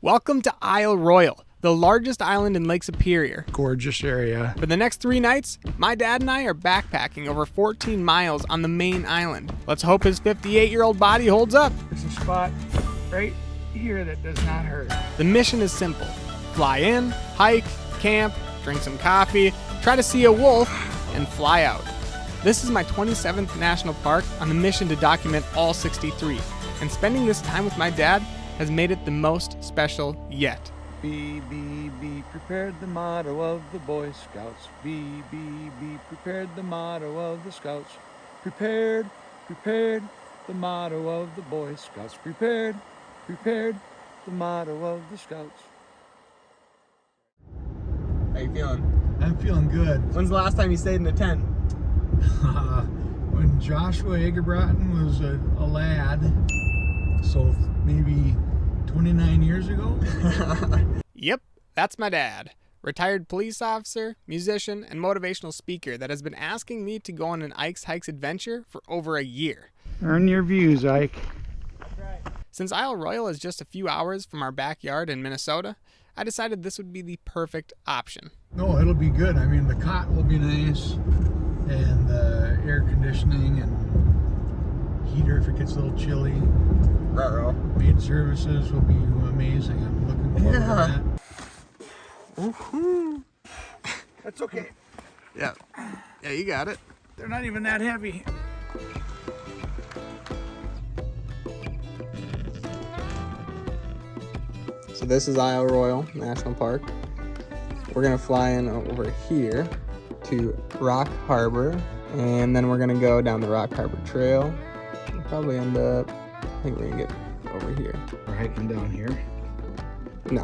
Welcome to Isle Royale, the largest island in Lake Superior. Gorgeous area. For the next 3 nights, my dad and I are backpacking over 14 miles on the main island. Let's hope his 58-year-old body holds up. There's a spot right here that does not hurt. The mission is simple. Fly in, hike, camp, drink some coffee, try to see a wolf, and fly out. This is my 27th national park on the mission to document all 63, and spending this time with my dad has made it the most special yet. Be prepared, the motto of the Boy Scouts. Be prepared, the motto of the Scouts. Prepared, the motto of the Boy Scouts. Prepared, the motto of the Scouts. How you feeling? I'm feeling good. When's the last time you stayed in a tent? When Joshua Egerbrotten was a lad, so maybe 29 years ago? Yep, that's my dad. Retired police officer, musician, and motivational speaker that has been asking me to go on an Ike's Hikes adventure for over a year. Earn your views, Ike. Since Isle Royale is just a few hours from our backyard in Minnesota, I decided this would be the perfect option. No, it'll be good. I mean, the cot will be nice, and the air conditioning and heater if it gets a little chilly. Maid services will be amazing. I'm looking forward to that. That's okay. Yeah, you got it. They're not even that heavy. So this is Isle Royale National Park. We're gonna fly in over here to Rock Harbor, and then we're gonna go down the Rock Harbor Trail. We'll probably end up, I think we're gonna get over here. We're hiking down here. No,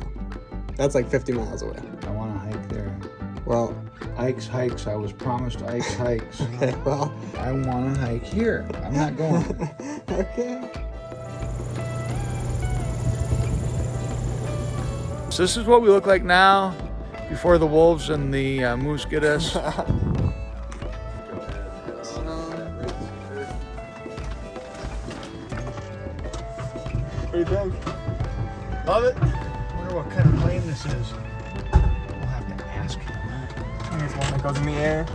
that's like 50 miles away. I want to hike there. Well, Ike's Hikes. I was promised Ike's Hikes. okay, well. I want to hike here. I'm not going. Okay. So this is what we look like now, before the wolves and the moose get us. What do you think? Love it. Wonder what kind of plane this is. We'll have to ask him that. I think it's one that goes in the air.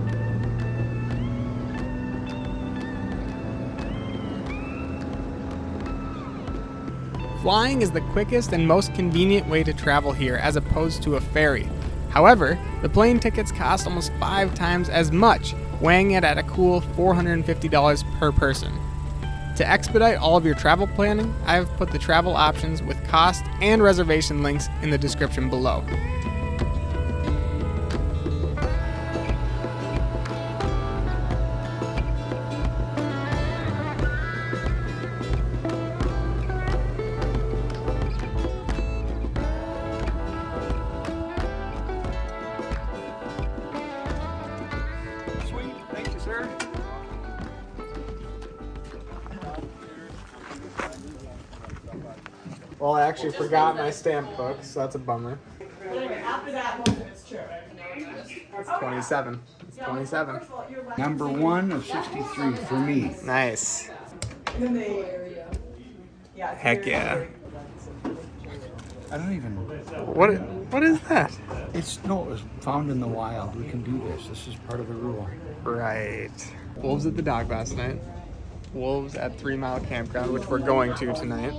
Flying is the quickest and most convenient way to travel here as opposed to a ferry. However, the plane tickets cost almost 5 times as much, weighing it at a cool $450 per person. To expedite all of your travel planning, I have put the travel options with cost and reservation links in the description below. Sweet, thank you, sir. Well, I actually forgot my stamp book, so that's a bummer. It's 27. It's 27. Number 1 of 63 for me. Nice. Heck yeah. I don't even. What is that? It was found in the wild. We can do this. This is part of the rule. Right. Wolves at the dog last night. Wolves at 3 Mile Campground, which we're going to tonight.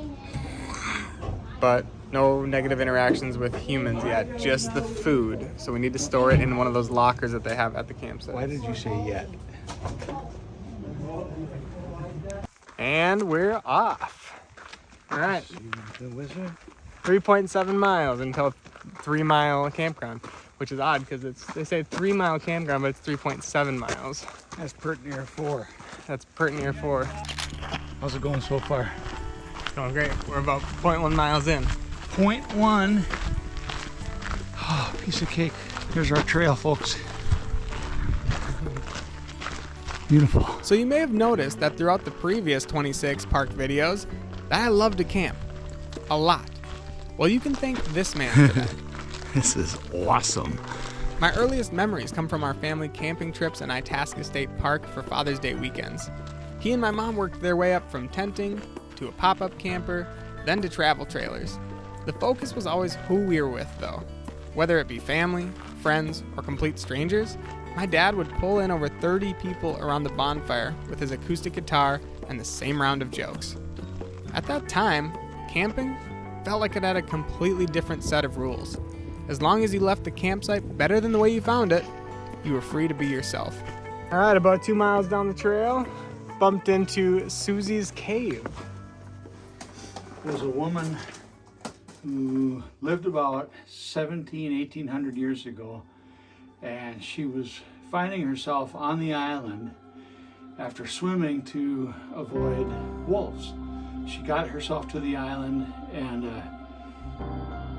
But no negative interactions with humans yet, just the food. So we need to store it in one of those lockers that they have at the campsite. Why did you say yet? And we're off. All right. The wizard? 3.7 miles until 3 Mile Campground, which is odd because they say 3 Mile Campground, but it's 3.7 miles. That's pert near 4. That's pert near 4. How's it going so far? It's going great. We're about 0.1 miles in. 0.1. Oh, piece of cake. Here's our trail, folks. Beautiful. So you may have noticed that throughout the previous 26 park videos that I love to camp. A lot. Well, you can thank this man for that. This is awesome. My earliest memories come from our family camping trips in Itasca State Park for Father's Day weekends. He and my mom worked their way up from tenting to a pop-up camper, then to travel trailers. The focus was always who we were with, though. Whether it be family, friends, or complete strangers, my dad would pull in over 30 people around the bonfire with his acoustic guitar and the same round of jokes. At that time, camping felt like it had a completely different set of rules. As long as you left the campsite better than the way you found it, you were free to be yourself. All right, about 2 miles down the trail, bumped into Suzie's cave. There's a woman who lived about 1800 years ago, and she was finding herself on the island after swimming to avoid wolves. She got herself to the island, and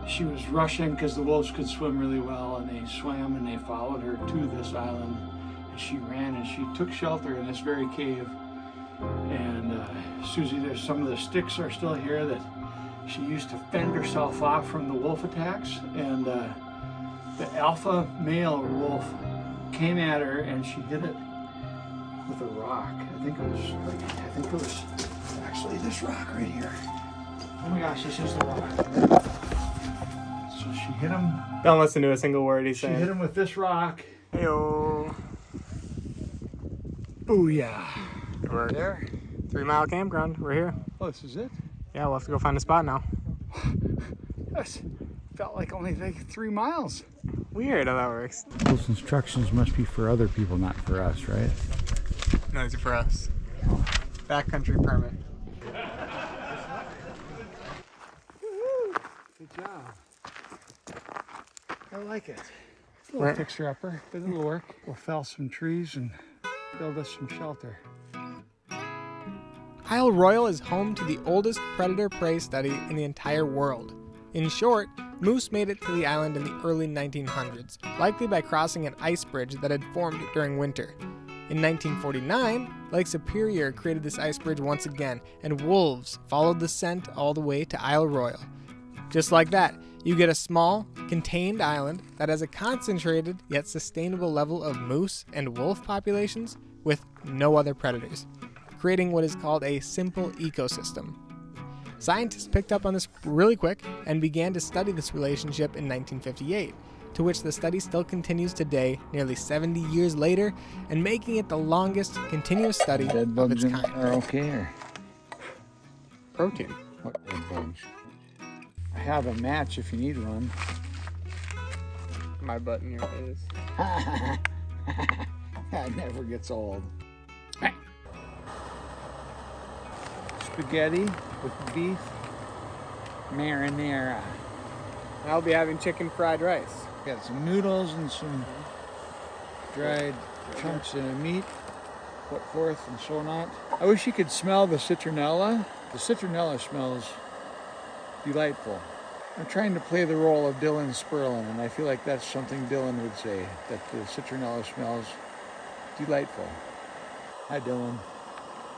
she was rushing because the wolves could swim really well, and they swam and they followed her to this island, and she ran and she took shelter in this very cave. And Suzie, there's some of the sticks are still here that she used to fend herself off from the wolf attacks, and the alpha male wolf came at her and she hit it with a rock. I think it was actually this rock right here. Oh my gosh, this is the rock. So she hit him. Don't listen to a single word he's saying. She hit him with this rock. Heyo. Booyah. We're There. 3 Mile Campground. We're here. Oh, this is it? Yeah, we'll have to go find a spot now. This felt like only 3 miles. Weird how that works. Those instructions must be for other people, not for us, right? No, these are for us. Backcountry permit. Good job. I like it. A little Right. fixer-upper, but it'll work. We'll fell some trees and build us some shelter. Isle Royale is home to the oldest predator-prey study in the entire world. In short, moose made it to the island in the early 1900s, likely by crossing an ice bridge that had formed during winter. In 1949, Lake Superior created this ice bridge once again, and wolves followed the scent all the way to Isle Royale. Just like that, you get a small, contained island that has a concentrated yet sustainable level of moose and wolf populations with no other predators, creating what is called a simple ecosystem. Scientists picked up on this really quick and began to study this relationship in 1958, to which the study still continues today, nearly 70 years later, and making it the longest continuous study Dead of bugs its kind. are okay, or Protein. what dead bugs? I have a match if you need one. My butt in your face. That never gets old. Spaghetti with beef marinara. I'll be having chicken fried rice. Got some noodles and some dried chunks of meat put forth and so on. I wish you could smell the citronella. The citronella smells delightful. I'm trying to play the role of Dylan Sperlin, and I feel like that's something Dylan would say, that the citronella smells delightful. Hi, Dylan.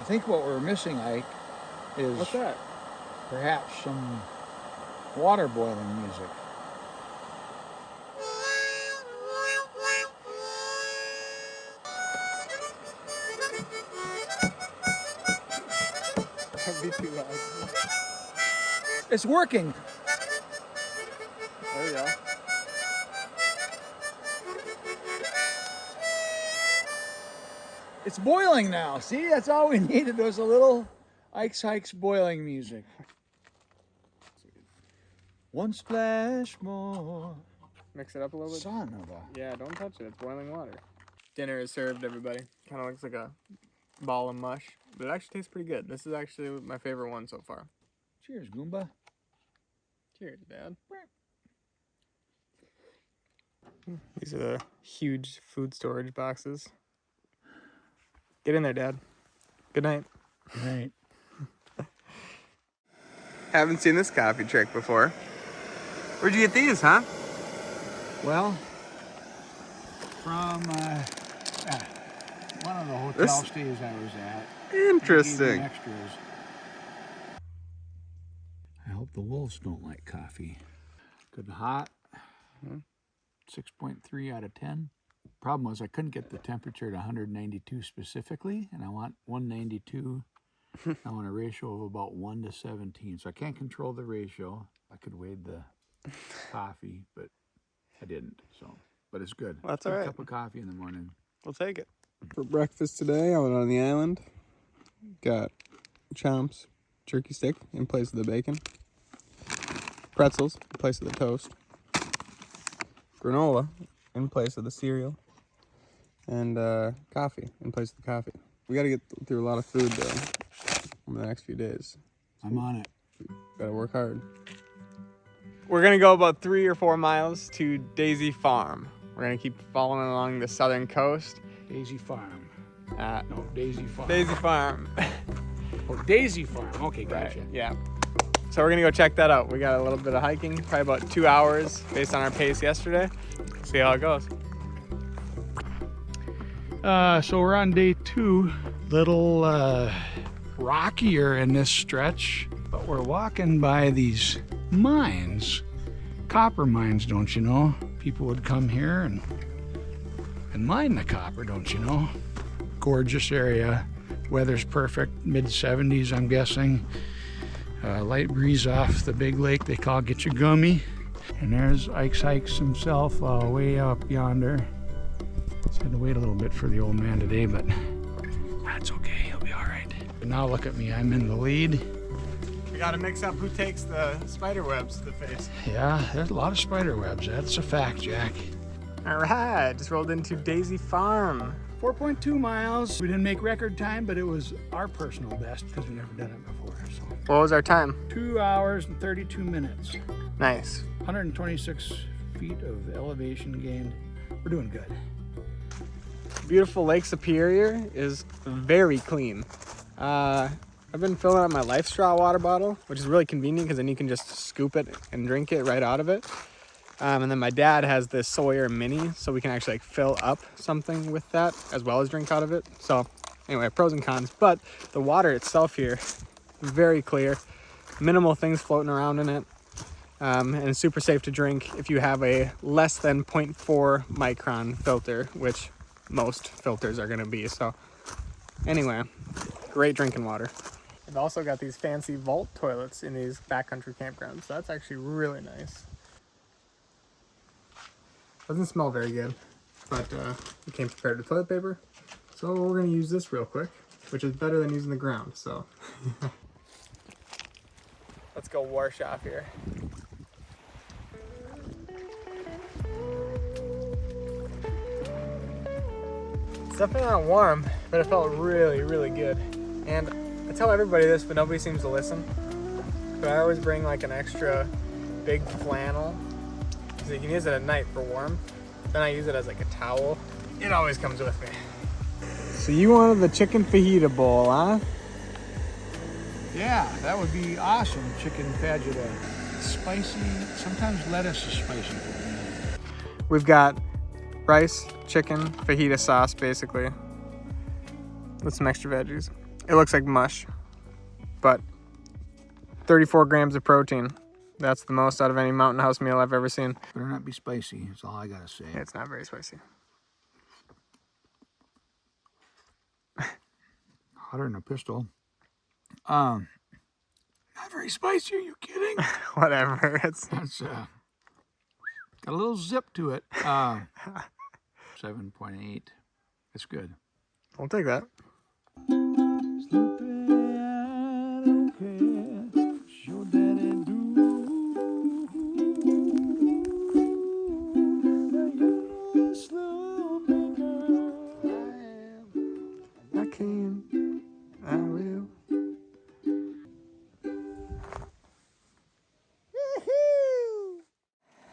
I think what we're missing, Ike, is What's that? perhaps some water boiling music. That'd be too loud. It's working. There we go. It's boiling now. See, that's all we needed was a little Ike's Hikes boiling music. One splash more. Mix it up a little bit. Son of a. Yeah, don't touch it. It's boiling water. Dinner is served, everybody. Kind of looks like a ball of mush, but it actually tastes pretty good. This is actually my favorite one so far. Cheers, Goomba. Cheers, Dad. These are the huge food storage boxes. Get in there, Dad. Good night. Good night. Haven't seen this coffee trick before. Where'd you get these, huh? Well, from one of the hotel stays I was at. Interesting. They gave me extras. I hope the wolves don't like coffee. Good and hot. 6.3 out of 10. Problem was I couldn't get the temperature to 192 specifically, and I want 192. I want a ratio of about 1 to 17, so I can't control the ratio. I could wade the coffee, but I didn't. So, but it's good. Well, that's Good all right. Cup of coffee in the morning. We'll take it. For breakfast today, I went on the island. Got chomps, turkey stick in place of the bacon, pretzels in place of the toast, granola in place of the cereal, and coffee in place of the coffee. We got to get through a lot of food though over the next few days. I'm on it. Gotta work hard. We're gonna go about 3 or 4 miles to Daisy Farm. We're gonna keep following along the southern coast. Daisy Farm. No, Daisy Farm. Daisy Farm. Oh, Daisy Farm. Okay, gotcha. Right, yeah. So we're gonna go check that out. We got a little bit of hiking, probably about 2 hours based on our pace yesterday. See how it goes. So we're on day 2. Little rockier in this stretch, but we're walking by these mines, copper mines, don't you know? People would come here and mine the copper, don't you know? Gorgeous area. Weather's perfect, mid-70s, I'm guessing. Light breeze off the big lake they call Gitchagummy. And there's Ike's Hikes himself way up yonder. Just had to wait a little bit for the old man today, but that's okay, he'll be all right. Now look at me, I'm in the lead. We gotta mix up who takes the spider webs to the face. Yeah, there's a lot of spider webs, that's a fact, Jack. All right, just rolled into Daisy Farm. 4.2 miles. We didn't make record time, but it was our personal best because we've never done it before. So What was our time? 2 hours and 32 minutes. Nice. 126 feet of elevation gained. We're doing good. Beautiful Lake Superior is very clean. I've been filling up my Life Straw water bottle, which is really convenient because then you can just scoop it and drink it right out of it. And then my dad has this Sawyer Mini, so we can actually like fill up something with that as well as drink out of it. So anyway, pros and cons. But the water itself here, very clear, minimal things floating around in it, and it's super safe to drink if you have a less than 0.4 micron filter, which most filters are going to be. So anyway, great drinking water. They've also got these fancy vault toilets in these backcountry campgrounds, so that's actually really nice. Doesn't smell very good, but we came prepared with toilet paper, so we're going to use this real quick, which is better than using the ground, so. Let's go wash off here. It's definitely not warm, but it felt really, really good. And I tell everybody this, but nobody seems to listen. But I always bring like an extra big flannel, so you can use it at night for warm. Then I use it as like a towel. It always comes with me. So you wanted the chicken fajita bowl, huh? Yeah, that would be awesome. Chicken fajita. Spicy. Sometimes lettuce is spicy for me. We've got rice, chicken, fajita sauce, basically, with some extra veggies. It looks like mush, but 34 grams of protein. That's the most out of any Mountain House meal I've ever seen. Better not be spicy, that's all I gotta say. It's not very spicy. Hotter than a pistol. Not very spicy, are you kidding? Whatever. It's That's got a little zip to it. 7.8. It's good. I'll take that. I can. I will.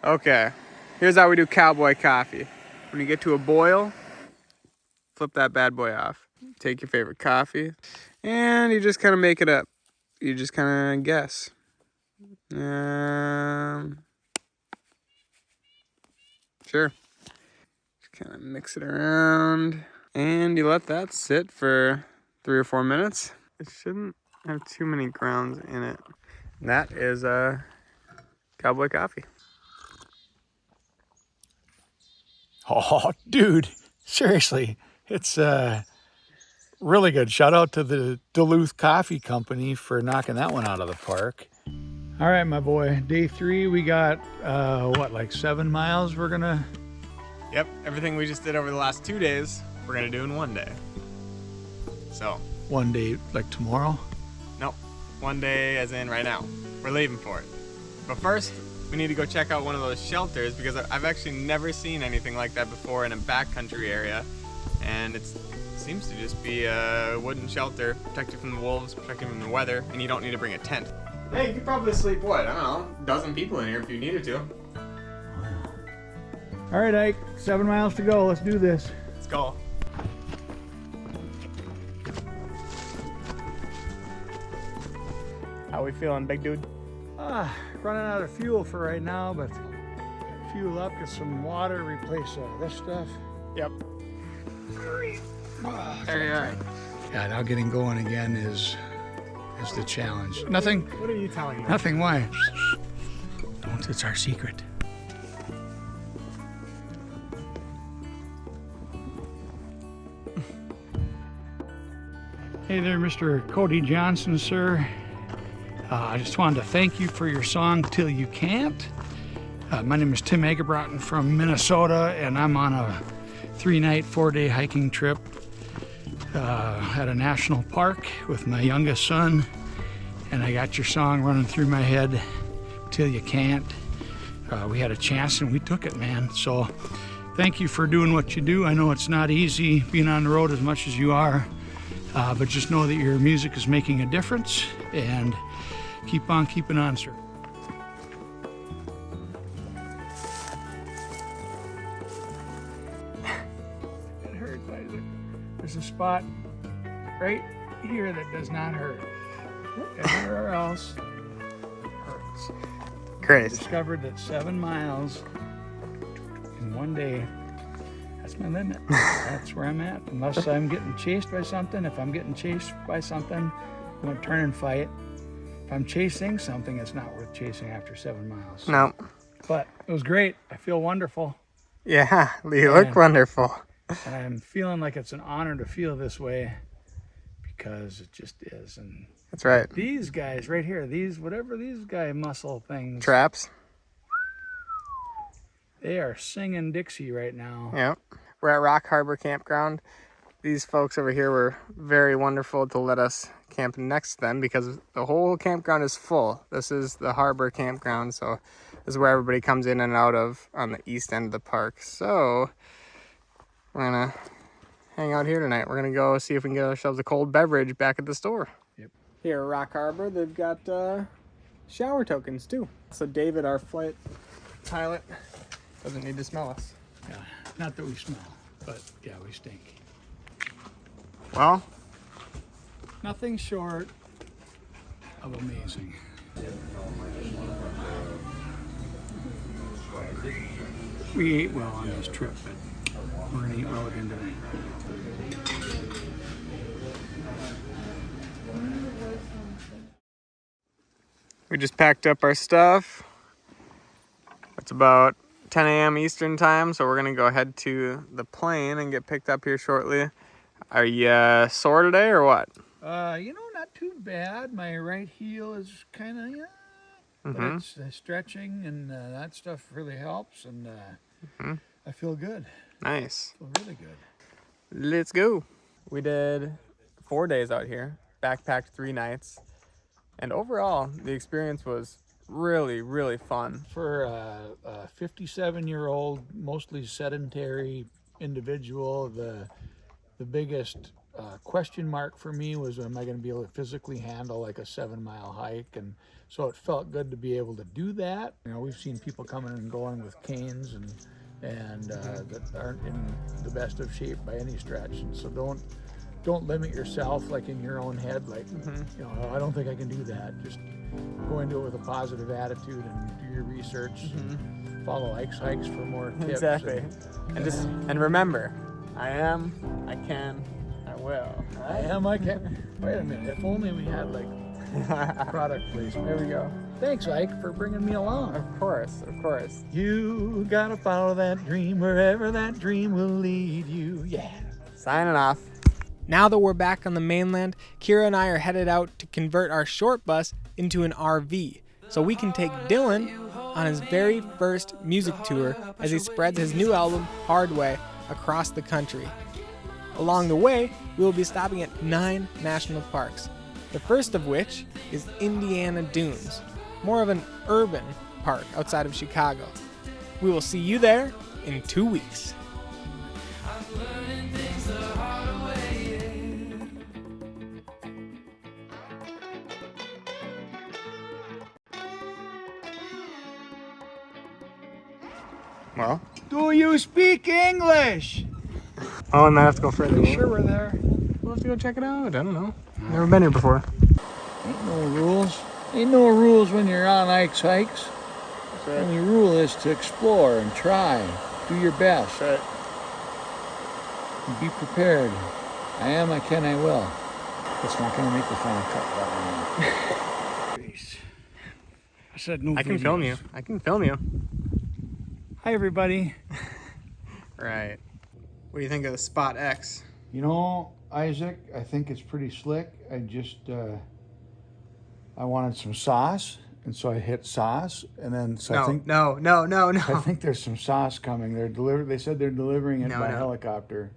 Okay, here's how we do cowboy coffee. When you get to a boil, flip that bad boy off. Take your favorite coffee, and you just kind of make it up. You just kind of guess. Sure. Just kind of mix it around, and you let that sit for 3 or 4 minutes. It shouldn't have too many grounds in it. That is cowboy coffee. Oh, dude, seriously, it's really good. Shout out to the Duluth Coffee Company for knocking that one out of the park. All right, my boy. Day 3, we got, what, like 7 miles we're gonna... Yep, everything we just did over the last 2 days, we're gonna do in 1 day. So. 1 day, like tomorrow? Nope, 1 day as in right now. We're leaving for it. But first, we need to go check out one of those shelters because I've actually never seen anything like that before in a backcountry area. And it seems to just be a wooden shelter, protect you from the wolves, protect you from the weather, and you don't need to bring a tent. Hey, you could probably sleep, what, I don't know, a dozen people in here if you needed to. All right, Ike, 7 miles to go. Let's do this. Let's go. How we feeling, big dude? Running out of fuel for right now, but fuel up, get some water, replace this stuff. Yep. There you are. Yeah, now getting going again is the challenge. Nothing. What are you telling me? Nothing. Why? Don't. It's our secret. Hey there, Mr. Cody Johnson, sir. I just wanted to thank you for your song, Till You Can't. My name is Tim Egerbrotten from Minnesota, and I'm on a 3-night, 4-day hiking trip at a national park with my youngest son. And I got your song running through my head, Till You Can't. We had a chance and we took it, man. So thank you for doing what you do. I know it's not easy being on the road as much as you are, but just know that your music is making a difference, and keep on keeping on, sir. It hurts, Isaac. There's a spot right here that does not hurt. Everywhere else hurts. Great. I discovered that 7 miles in 1 day, that's my limit. That's where I'm at. Unless I'm getting chased by something. If I'm getting chased by something, I'm going to turn and fight. If I'm chasing something, it's not worth chasing after 7 miles. No. But it was great. I feel wonderful. Yeah, you look wonderful. And I'm feeling like it's an honor to feel this way, because it just is. And That's right. these guys right here, whatever these guy muscle things. Traps. They are singing Dixie right now. Yep. We're at Rock Harbor Campground. These folks over here were very wonderful to let us camp next to them because the whole campground is full. This is the harbor campground, so this is where everybody comes in and out of on the east end of the park. So we're gonna hang out here tonight. We're gonna go see if we can get ourselves a cold beverage back at the store. Yep. Here at Rock Harbor, they've got shower tokens too. So David, our flight pilot, doesn't need to smell us. Yeah, not that we smell, but yeah, we stink. Well, Nothing short of amazing. We ate well on this trip, but we're gonna eat well again tonight. we just packed up our stuff. It's about 10 a.m. Eastern time, so we're gonna go head to the plane and get picked up here shortly. Are you sore today or what? Not too bad. My right heel is kind of, but it's stretching, and that stuff really helps, and I feel good. Nice. I feel really good. Let's go. We did 4 days out here, backpacked 3 nights, and overall the experience was really, really fun. For a 57-year-old, mostly sedentary individual, the biggest question mark for me was, am I going to be able to physically handle like a 7-mile hike? And so it felt good to be able to do that. We've seen people coming and going with canes and that aren't in the best of shape by any stretch. And so don't limit yourself like in your own head, like I don't think I can do that. Just go into it with a positive attitude and do your research. And follow Ike's hikes for more tips. Exactly. And remember, I am, I can, I will. I am, I can. Wait a minute, if only we had like product placement. There we go. Thanks, Ike, for bringing me along. Of course, of course. You gotta follow that dream wherever that dream will lead you. Yeah. Signing off. Now that we're back on the mainland, Kira and I are headed out to convert our short bus into an RV. so we can take Dylan on his very first music tour as he spreads his new album, Hard Way, across the country. Along the way, we will be stopping at 9 national parks, the first of which is Indiana Dunes, more of an urban park outside of Chicago. We will see you there in 2 weeks. Well, Do you speak English? I might have to go further. You sure we're there? We'll have to go check it out. I don't know. Never been here before. Ain't no rules. Ain't no rules when you're on Ike's hikes. The only rule is to explore and try. Do your best. Right. And be prepared. I am, I can, I will. It's not going to make the final cut that one. I said no. I can film you. I can film you. Hi, everybody. Right. What do you think of the Spot X? You know, Isaac, I think it's pretty slick. I just, I wanted some sauce, and so I hit sauce, and then so I think No. I think there's some sauce coming. They said they're delivering it by helicopter.